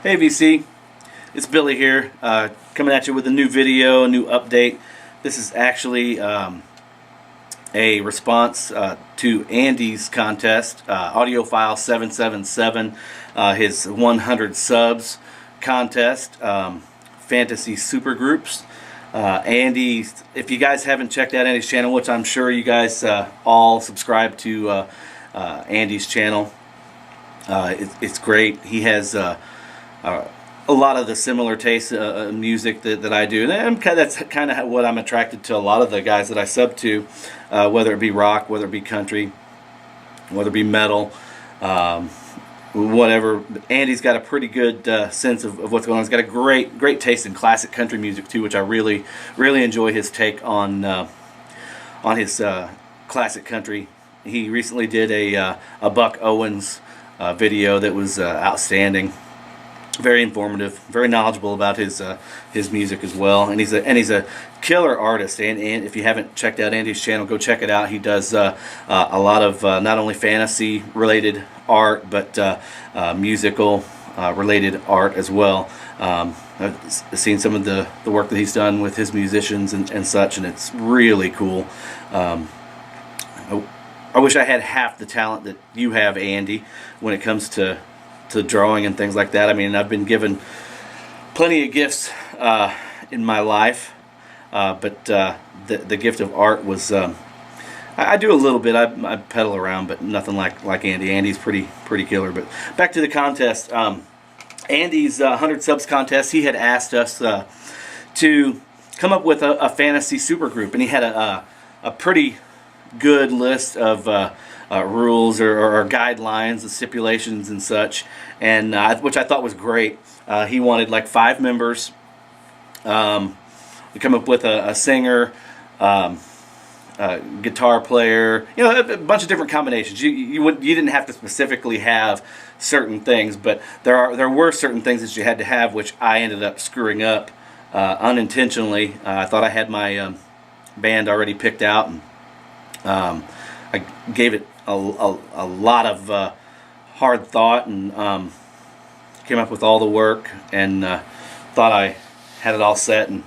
Hey VC, it's Billy here, coming at you with a new video, a new update. This is actually a response to Andy's contest, Audiophile777, his 100 subs contest, fantasy supergroups. Andy, if you guys haven't checked out Andy's channel, which I'm sure you guys all subscribe to Andy's channel, it's great. He has a lot of the similar tastes of music that I do, and that's kind of what I'm attracted to a lot of the guys that I sub to, whether it be rock, whether it be country, whether it be metal, whatever. Andy's got a pretty good sense of what's going on. He's got a great taste in classic country music too, which I really enjoy his take on his classic country. He recently did a Buck Owens video that was outstanding. Very informative, very knowledgeable about his music as well, and he's a killer artist. And if you haven't checked out Andy's channel, go check it out. He does a lot of not only fantasy related art, but musical related art as well. I've seen some of the work that he's done with his musicians and such, and it's really cool. I wish I had half the talent that you have, Andy, when it comes to drawing and things like that. I mean, I've been given plenty of gifts in my life, but the gift of art was I do a little bit. I pedal around, but nothing like Andy. Andy's pretty killer. But back to the contest. Andy's 100 subs contest. He had asked us to come up with a fantasy supergroup, and he had a pretty good list of rules or guidelines and stipulations and such, and which I thought was great. He wanted like 5 members. We come up with a singer, guitar player, a bunch of different combinations. You didn't have to specifically have certain things, but there were certain things that you had to have, which I ended up screwing up unintentionally. I thought I had my band already picked out, and I gave it a lot of hard thought, and came up with all the work, and thought I had it all set, and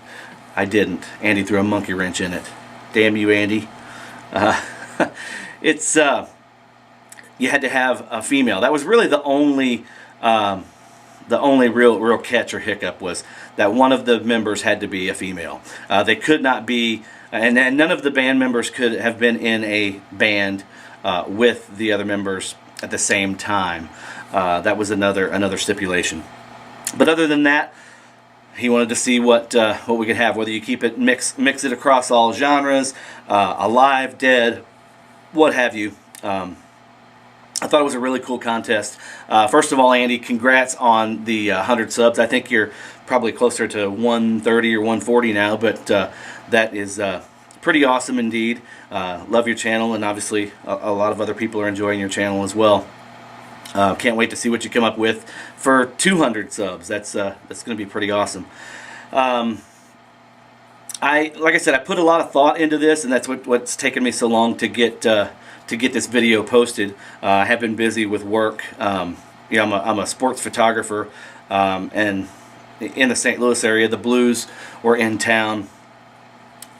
I didn't. Andy threw a monkey wrench in it. Damn you, Andy. It's you had to have a female. That was really the only real catch or hiccup, was that one of the members had to be a female. They could not be, and none of the band members could have been in a band with the other members at the same time. That was another stipulation. But other than that, he wanted to see what we could have, whether you keep it mix it across all genres, alive, dead, what have you. I thought it was a really cool contest. First of all, Andy, congrats on the 100 subs. I think you're probably closer to 130 or 140 now, but that is pretty awesome indeed. Love your channel, and obviously a lot of other people are enjoying your channel as well. Can't wait to see what you come up with for 200 subs. That's going to be pretty awesome. Like I said, I put a lot of thought into this, and that's what's taken me so long to get this video posted. I have been busy with work. I'm a sports photographer, and in the St. Louis area, the Blues were in town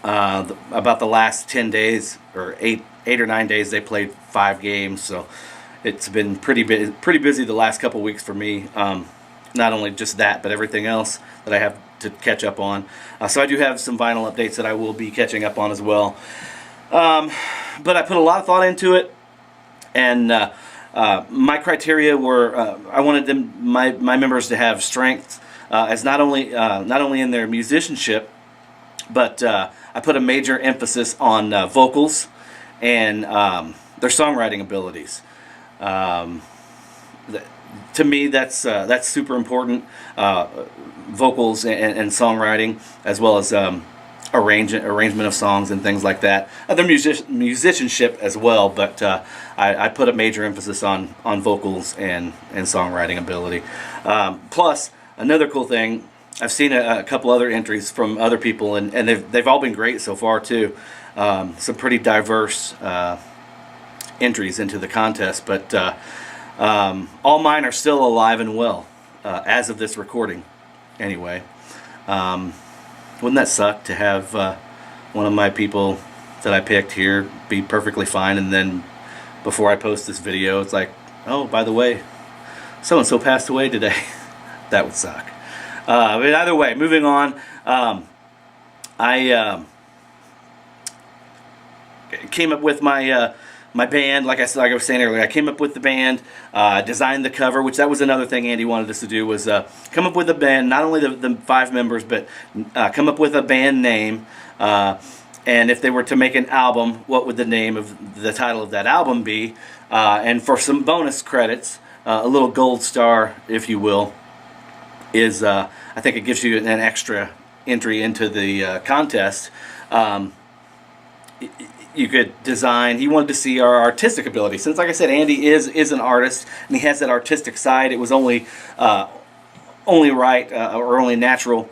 about the last 10 days, or 8 or 9 days. They played 5 games, so it's been pretty busy the last couple weeks for me. Not only just that, but everything else that I have to catch up on. So I do have some vinyl updates that I will be catching up on as well. But I put a lot of thought into it, and my criteria were I wanted my members to have strength as not only in their musicianship, but I put a major emphasis on vocals and their songwriting abilities. To me, that's super important. Vocals and songwriting, as well as arrangement of songs and things like that. Their musicianship as well, but I put a major emphasis on vocals and songwriting ability. Plus, another cool thing, I've seen a couple other entries from other people, and they've all been great so far too. Some pretty diverse entries into the contest, but all mine are still alive and well. as of this recording. Anyway, wouldn't that suck to have one of my people that I picked here be perfectly fine, and then before I post this video, it's like, oh, by the way, so and so passed away today. That would suck. But either way, moving on. I came up with my my band, like I was saying earlier. I came up with the band, designed the cover, which that was another thing Andy wanted us to do, was come up with a band, not only the 5 members, but come up with a band name, and if they were to make an album, what would the name of the title of that album be? And for some bonus credits, a little gold star, if you will, is I think it gives you an extra entry into the contest. You could design. He wanted to see our artistic ability. Since, like I said, Andy is an artist and he has that artistic side, it was only right or only natural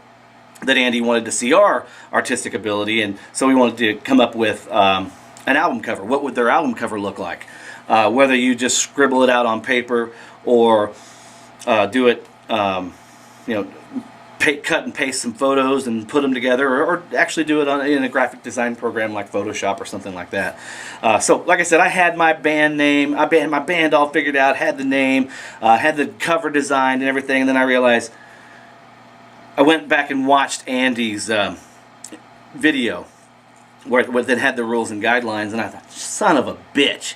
that Andy wanted to see our artistic ability, and so we wanted to come up with an album cover. What would their album cover look like? Whether you just scribble it out on paper or do it, cut and paste some photos and put them together, or actually do it in a graphic design program like Photoshop or something like that. So, like I said, I had my band name, my band all figured out, had the name, had the cover designed and everything, and then I realized, I went back and watched Andy's video where that had the rules and guidelines, and I thought, son of a bitch,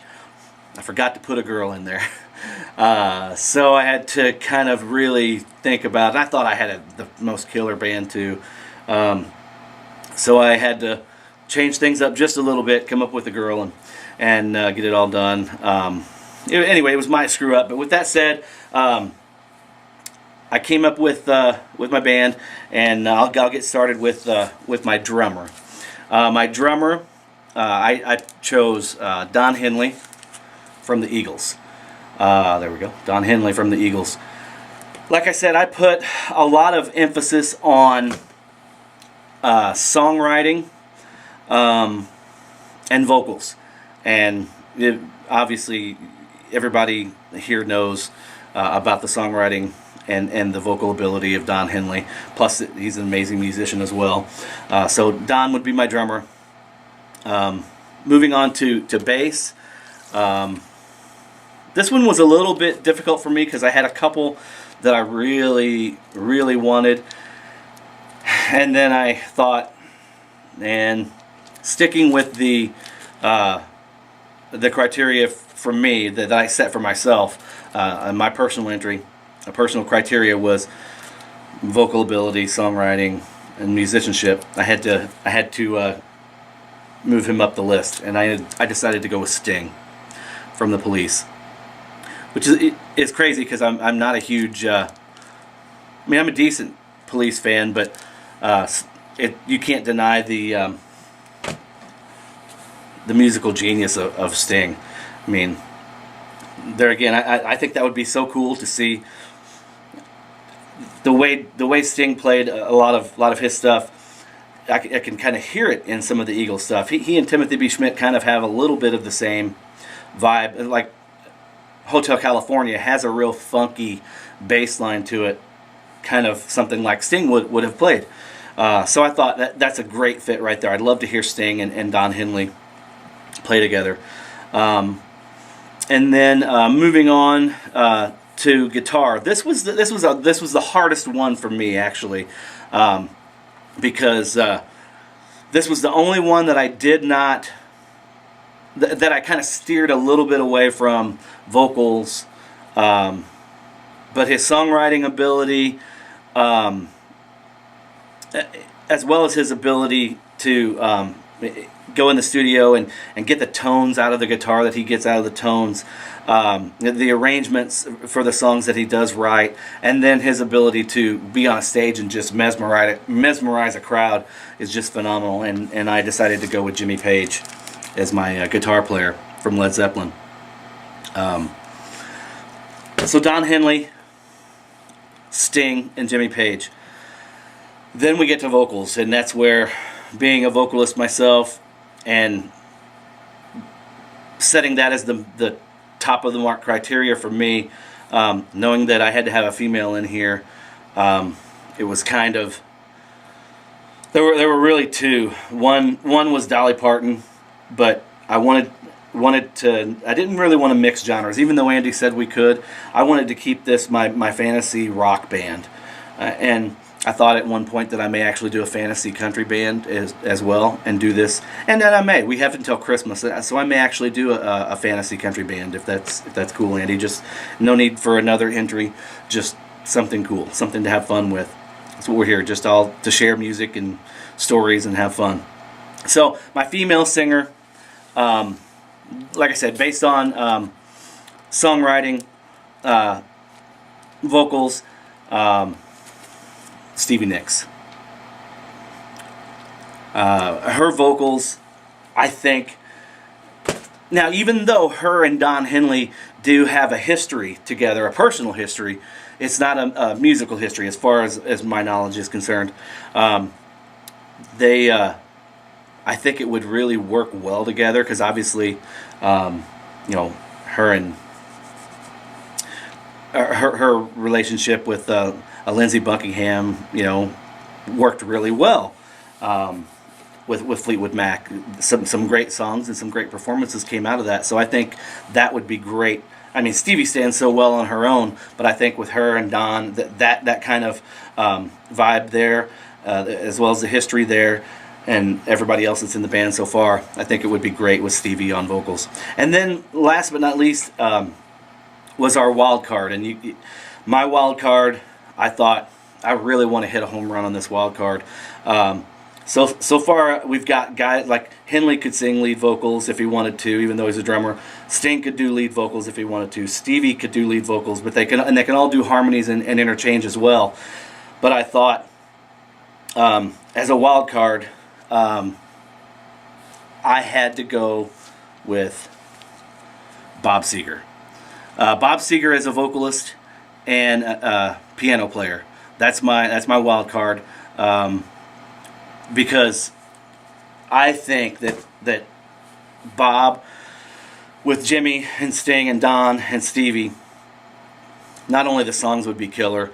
I forgot to put a girl in there. So I had to kind of really think about it. I thought I had the most killer band too. So I had to change things up just a little bit, come up with a girl, and get it all done. Anyway, it was my screw up. But with that said, I came up with my band, and I'll get started with my drummer. My drummer, I chose Don Henley from the Eagles. There we go, Don Henley from the Eagles. Like I said, I put a lot of emphasis on songwriting and vocals, and obviously everybody here knows about the songwriting and the vocal ability of Don Henley. Plus, he's an amazing musician as well. So Don would be my drummer. Moving on to bass. This one was a little bit difficult for me because I had a couple that I really, really wanted. And then I thought, man, sticking with the criteria for me that I set for myself, my personal entry, a personal criteria was vocal ability, songwriting, and musicianship. I had to move him up the list, and I decided to go with Sting from the Police, which is crazy because I'm not a huge. I'm a decent Police fan, but you can't deny the musical genius of Sting. I mean, there again, I think that would be so cool to see the way Sting played a lot of his stuff. I can kind of hear it in some of the Eagles stuff. He and Timothy B. Schmidt kind of have a little bit of the same vibe. Like Hotel California has a real funky bass line to it, kind of something like Sting would have played. So I thought that's a great fit right there. I'd love to hear Sting and Don Henley play together. And then moving on to guitar. This was the hardest one for me, actually, because this was the only one that I did not, that I kind of steered a little bit away from vocals, but his songwriting ability, as well as his ability to go in the studio and get the tones out of the guitar that he gets out of the tones, the arrangements for the songs that he does write, and then his ability to be on a stage and just mesmerize a crowd is just phenomenal. And I decided to go with Jimmy Page as my guitar player from Led Zeppelin. So Don Henley, Sting, and Jimmy Page. Then we get to vocals, and that's where, being a vocalist myself and setting that as the top of the mark criteria for me, knowing that I had to have a female in here, it was kind of, there were really two. One was Dolly Parton, but I didn't really want to mix genres, even though Andy said we could. I wanted to keep this my fantasy rock band, and I thought at one point that I may actually do a fantasy country band as well, and do this. And then I may. We have until Christmas, so I may actually do a fantasy country band if that's cool, Andy. Just no need for another entry, just something cool, something to have fun with. That's what we're here, just all to share music and stories and have fun. So my female singer, like I said, based on songwriting, vocals, Stevie Nicks. Her vocals, I think, now even though her and Don Henley do have a history together, a personal history, it's not a musical history as far as my knowledge is concerned. I think it would really work well together, because obviously, her and her relationship with Lindsey Buckingham, worked really well with Fleetwood Mac. Some great songs and some great performances came out of that. So I think that would be great. I mean, Stevie stands so well on her own, but I think with her and Don, that kind of vibe there, as well as the history there, and everybody else that's in the band so far, I think it would be great with Stevie on vocals. And then, last but not least, was our wild card. And my wild card, I thought I really want to hit a home run on this wild card. So far we've got guys like Henley could sing lead vocals if he wanted to, even though he's a drummer. Sting could do lead vocals if he wanted to. Stevie could do lead vocals, but they can all do harmonies and interchange as well. But I thought, as a wild card, I had to go with Bob Seger. Bob Seger is a vocalist and a piano player. That's my wild card, because I think that Bob, with Jimmy and Sting and Don and Stevie, not only the songs would be killer,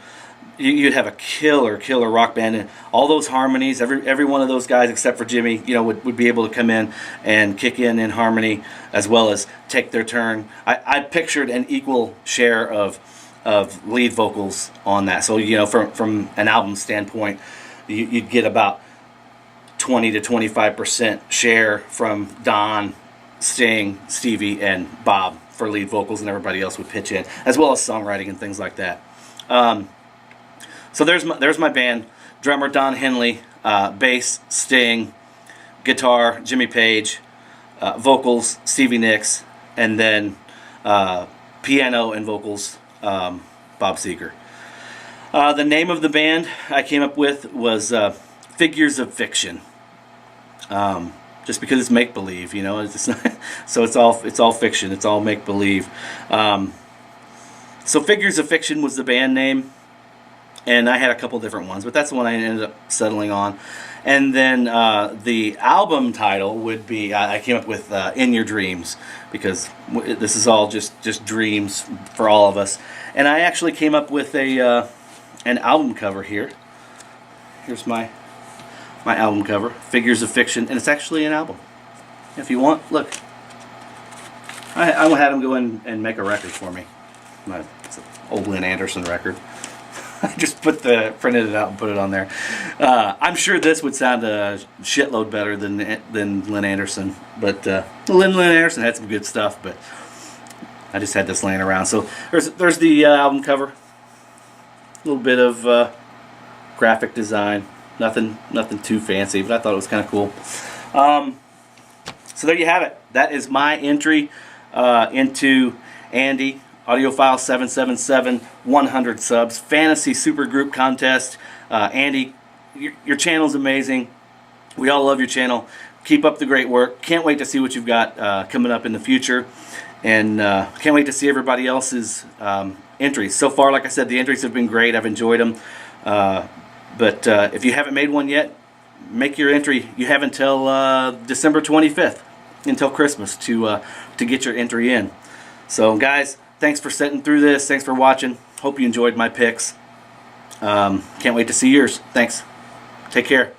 you'd have a killer rock band, and all those harmonies, every one of those guys except for Jimmy, would be able to come in and kick in harmony as well as take their turn. I pictured an equal share of lead vocals on that. So from an album standpoint, you'd get about 20 to 25% share from Don, Sting, Stevie, and Bob for lead vocals, and everybody else would pitch in, as well as songwriting and things like that. So there's my band: drummer Don Henley, bass Sting, guitar Jimmy Page, vocals Stevie Nicks, and then piano and vocals Bob Seger. The name of the band I came up with was Figures of Fiction. Just because it's make believe, it's not, so it's all fiction. It's all make believe. So Figures of Fiction was the band name, and I had a couple different ones, but that's the one I ended up settling on. And then the album title would be, I came up with In Your Dreams, because this is all just dreams for all of us. And I actually came up with an album cover here. Here's my album cover, Figures of Fiction, and it's actually an album. If you want, look. I had him go in and make a record for me. It's an old Lynn Anderson record. I just printed it out and put it on there. I'm sure this would sound a shitload better than Lynn Anderson, but Lynn Anderson had some good stuff, but I just had this laying around. So there's the album cover. A little bit of graphic design. Nothing too fancy, but I thought it was kind of cool. So there you have it. That is my entry into Andy, Audiophile777, 100 subs, Fantasy Supergroup Contest. Andy, your channel's amazing. We all love your channel. Keep up the great work. Can't wait to see what you've got coming up in the future. And can't wait to see everybody else's entries. So far, like I said, the entries have been great. I've enjoyed them. But if you haven't made one yet, make your entry. You have until December 25th, until Christmas, to get your entry in. So, guys, thanks for sitting through this. Thanks for watching. Hope you enjoyed my picks. Can't wait to see yours. Thanks. Take care.